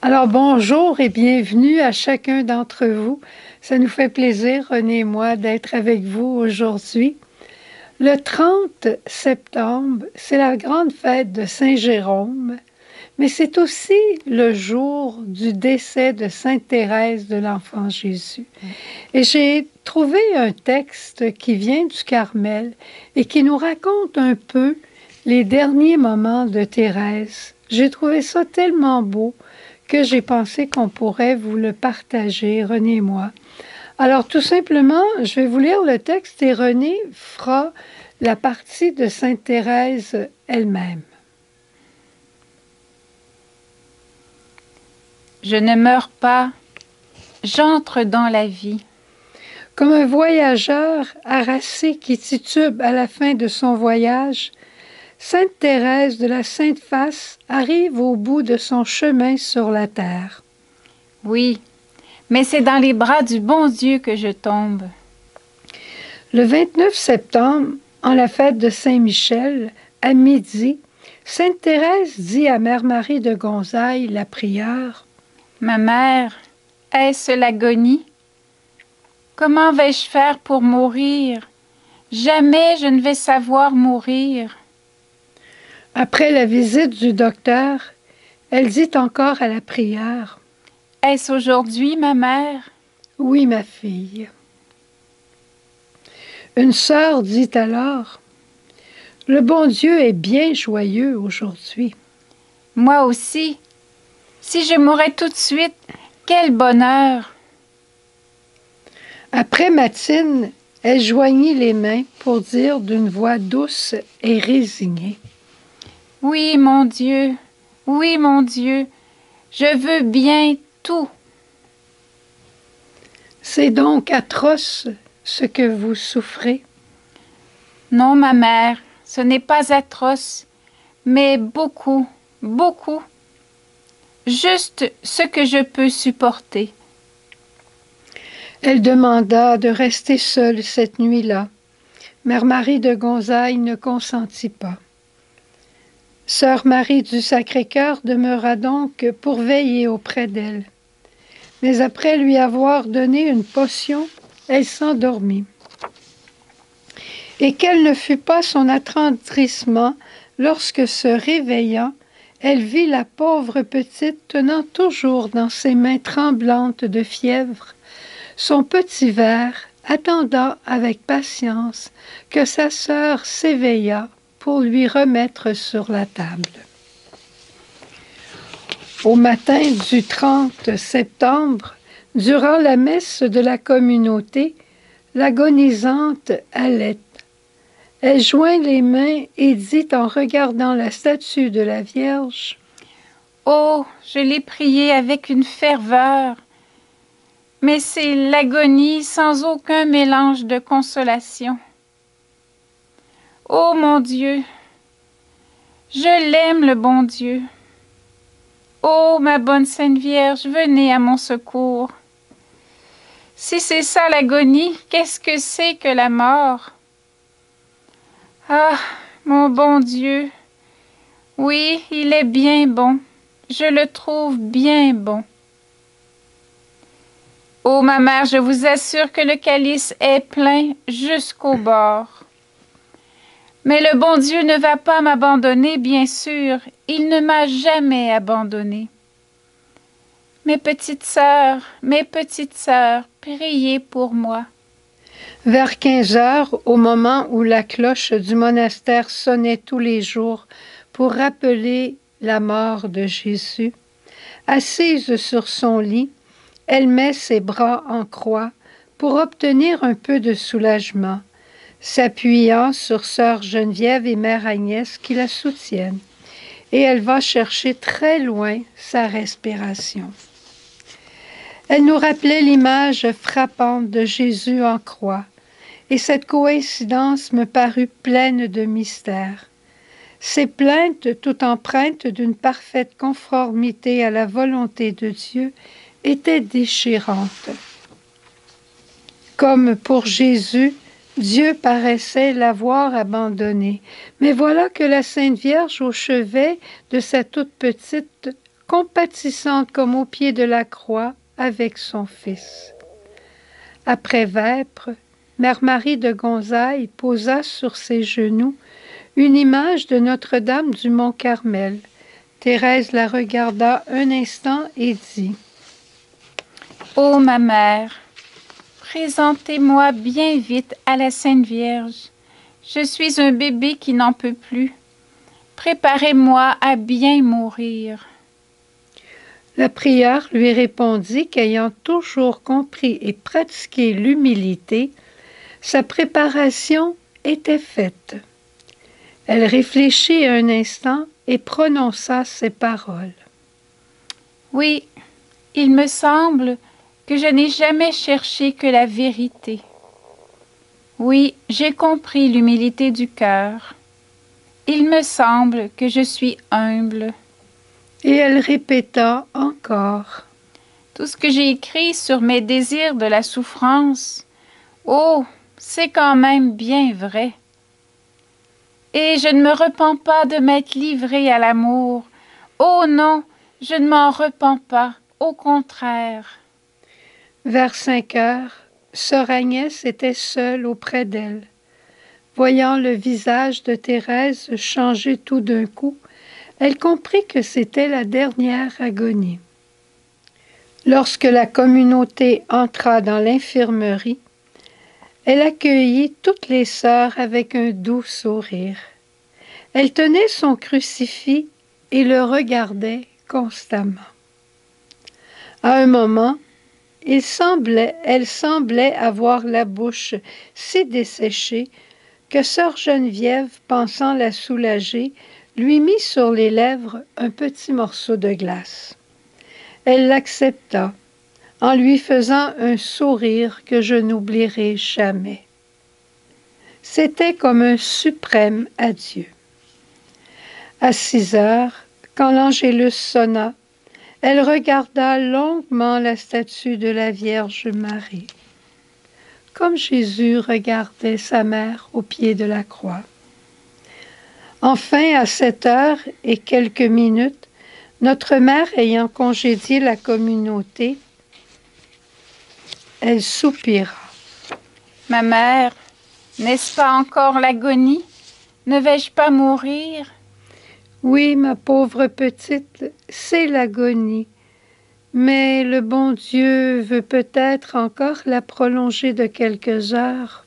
Alors bonjour et bienvenue à chacun d'entre vous. Ça nous fait plaisir, René et moi, d'être avec vous aujourd'hui. Le 30 septembre, c'est la grande fête de Saint Jérôme, mais c'est aussi le jour du décès de Sainte Thérèse de l'Enfant Jésus. Et j'ai trouvé un texte qui vient du Carmel et qui nous raconte un peu les derniers moments de Thérèse. J'ai trouvé ça tellement beau que j'ai pensé qu'on pourrait vous le partager, René et moi. Alors, tout simplement, je vais vous lire le texte et René fera la partie de Sainte Thérèse elle-même. Je ne meurs pas, j'entre dans la vie. Comme un voyageur harassé qui titube à la fin de son voyage, Sainte Thérèse de la Sainte Face arrive au bout de son chemin sur la terre. Oui, mais c'est dans les bras du bon Dieu que je tombe. Le 29 septembre, en la fête de Saint-Michel, à midi, Sainte Thérèse dit à Mère Marie de Gonzaï la prière. Ma mère, est-ce l'agonie? Comment vais-je faire pour mourir? Jamais je ne vais savoir mourir. Après la visite du docteur, elle dit encore à la prière. Est-ce aujourd'hui, ma mère? Oui, ma fille. Une sœur dit alors, le bon Dieu est bien joyeux aujourd'hui. Moi aussi. Si je mourais tout de suite, quel bonheur! Après matine, elle joignit les mains pour dire d'une voix douce et résignée. Oui, mon Dieu, je veux bien tout. C'est donc atroce ce que vous souffrez. Non, ma mère, ce n'est pas atroce, mais beaucoup, beaucoup. Juste ce que je peux supporter. Elle demanda de rester seule cette nuit-là. Mère Marie de Gonzaï ne consentit pas. Sœur Marie du Sacré-Cœur demeura donc pour veiller auprès d'elle. Mais après lui avoir donné une potion, elle s'endormit. Et quel ne fut pas son attendrissement lorsque, se réveillant, elle vit la pauvre petite tenant toujours dans ses mains tremblantes de fièvre son petit verre, attendant avec patience que sa sœur s'éveillât pour lui remettre sur la table. Au matin du 30 septembre, durant la messe de la communauté, l'agonisante allait. Elle joint les mains et dit en regardant la statue de la Vierge, « Oh, je l'ai priée avec une ferveur, mais c'est l'agonie sans aucun mélange de consolation. Oh mon Dieu, je l'aime le bon Dieu. Oh ma bonne Sainte Vierge, venez à mon secours. Si c'est ça l'agonie, qu'est-ce que c'est que la mort? Ah, mon bon Dieu, oui, il est bien bon, je le trouve bien bon. Oh, ma mère, je vous assure que le calice est plein jusqu'au bord. Mais le bon Dieu ne va pas m'abandonner, bien sûr, il ne m'a jamais abandonnée. Mes petites sœurs, priez pour moi. » Vers 15 heures, au moment où la cloche du monastère sonnait tous les jours pour rappeler la mort de Jésus, assise sur son lit, elle met ses bras en croix pour obtenir un peu de soulagement, s'appuyant sur sœur Geneviève et mère Agnès qui la soutiennent, et elle va chercher très loin sa respiration. Elle nous rappelait l'image frappante de Jésus en croix, et cette coïncidence me parut pleine de mystère. Ces plaintes, tout empreintes d'une parfaite conformité à la volonté de Dieu, étaient déchirantes. Comme pour Jésus, Dieu paraissait l'avoir abandonné. Mais voilà que la Sainte Vierge, au chevet de sa toute petite compatissante comme au pied de la croix avec son Fils. Après vêpres, Mère Marie de Gonzaï posa sur ses genoux une image de Notre-Dame du Mont-Carmel. Thérèse la regarda un instant et dit: « Ô ma mère, présentez-moi bien vite à la Sainte Vierge. Je suis un bébé qui n'en peut plus. Préparez-moi à bien mourir. » La prieure lui répondit qu'ayant toujours compris et pratiqué l'humilité, sa préparation était faite. Elle réfléchit un instant et prononça ces paroles. « Oui, il me semble que je n'ai jamais cherché que la vérité. Oui, j'ai compris l'humilité du cœur. Il me semble que je suis humble. » Et elle répéta encore: « Tout ce que j'ai écrit sur mes désirs de la souffrance, oh, c'est quand même bien vrai. Et je ne me repens pas de m'être livrée à l'amour. Oh non, je ne m'en repens pas, au contraire. » Vers 5 heures, sœur Agnès était seule auprès d'elle. Voyant le visage de Thérèse changer tout d'un coup, elle comprit que c'était la dernière agonie. Lorsque la communauté entra dans l'infirmerie, elle accueillit toutes les sœurs avec un doux sourire. Elle tenait son crucifix et le regardait constamment. À un moment, elle semblait avoir la bouche si desséchée que sœur Geneviève, pensant la soulager, lui mit sur les lèvres un petit morceau de glace. Elle l'accepta, en lui faisant un sourire que je n'oublierai jamais. C'était comme un suprême adieu. À 6 heures, quand l'Angélus sonna, elle regarda longuement la statue de la Vierge Marie, comme Jésus regardait sa mère au pied de la croix. Enfin, à 7 heures et quelques minutes, notre mère ayant congédié la communauté, elle soupira. « Ma mère, n'est-ce pas encore l'agonie? Ne vais-je pas mourir? » « Oui, ma pauvre petite, c'est l'agonie. Mais le bon Dieu veut peut-être encore la prolonger de quelques heures. »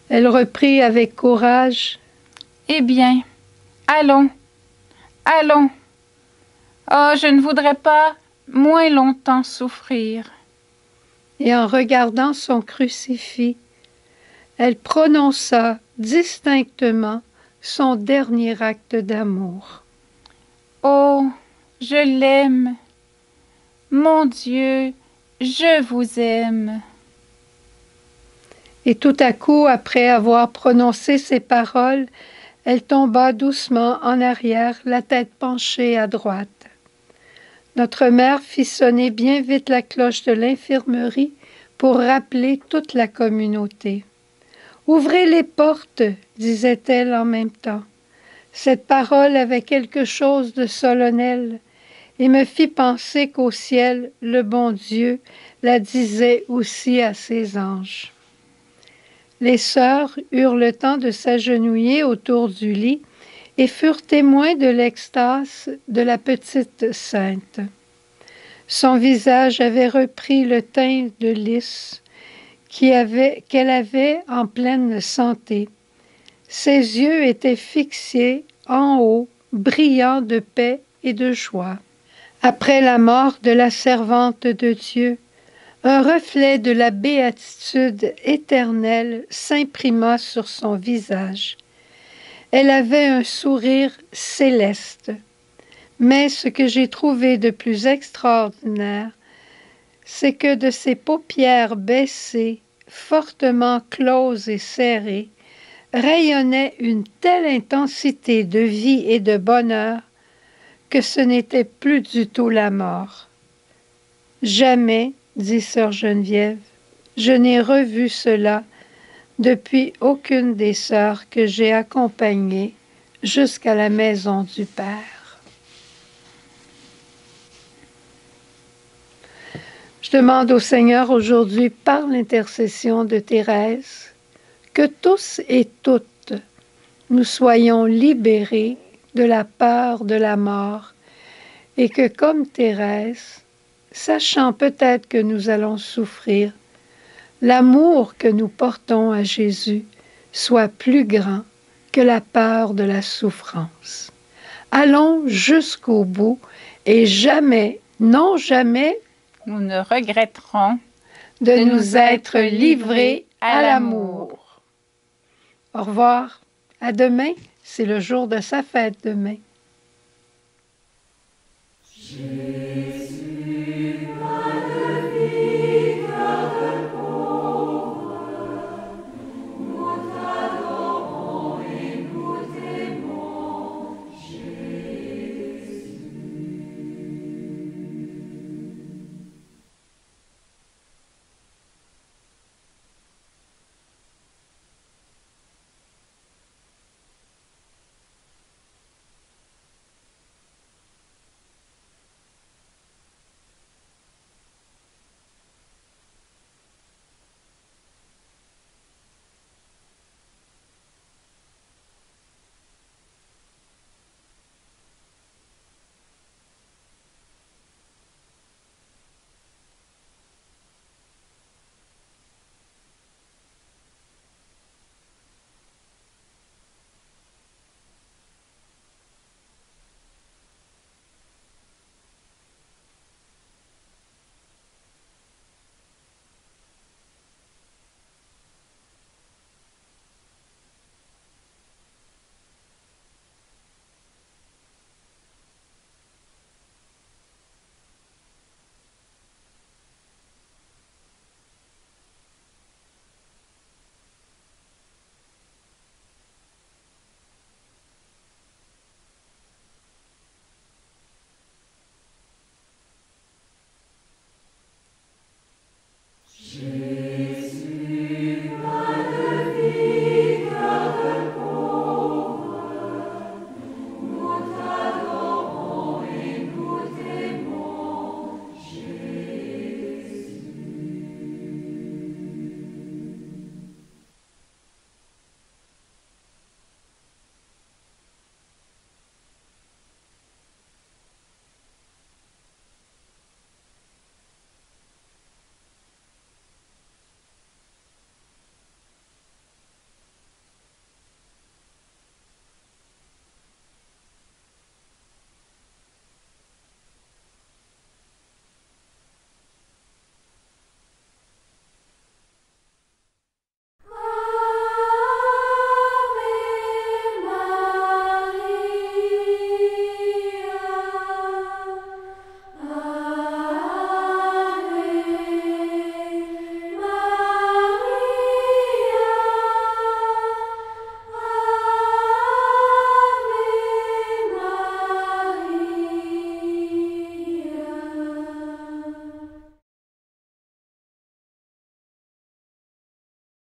Elle reprit avec courage: « Eh bien, allons, allons. Oh, je ne voudrais pas moins longtemps souffrir. » Et en regardant son crucifix, elle prononça distinctement son dernier acte d'amour. « Oh, je l'aime. Mon Dieu, je vous aime. » Et tout à coup, après avoir prononcé ces paroles, elle tomba doucement en arrière, la tête penchée à droite. Notre mère fit sonner bien vite la cloche de l'infirmerie pour rappeler toute la communauté. « Ouvrez les portes » disait-elle en même temps. Cette parole avait quelque chose de solennel et me fit penser qu'au ciel, le bon Dieu la disait aussi à ses anges. Les sœurs eurent le temps de s'agenouiller autour du lit et furent témoins de l'extase de la petite sainte. Son visage avait repris le teint de lys qu'elle avait en pleine santé. Ses yeux étaient fixés en haut, brillants de paix et de joie. Après la mort de la servante de Dieu, un reflet de la béatitude éternelle s'imprima sur son visage. Elle avait un sourire céleste. Mais ce que j'ai trouvé de plus extraordinaire, c'est que de ses paupières baissées, fortement closes et serrées, rayonnait une telle intensité de vie et de bonheur que ce n'était plus du tout la mort. Jamais, dit sœur Geneviève, je n'ai revu cela depuis aucune des sœurs que j'ai accompagnées jusqu'à la maison du Père. Je demande au Seigneur aujourd'hui, par l'intercession de Thérèse, que tous et toutes nous soyons libérés de la peur de la mort et que, comme Thérèse, sachant peut-être que nous allons souffrir, l'amour que nous portons à Jésus soit plus grand que la peur de la souffrance. Allons jusqu'au bout et jamais, non jamais, Nous ne regretterons de nous être livrés à l'amour. Au revoir. À demain. C'est le jour de sa fête demain. Jésus.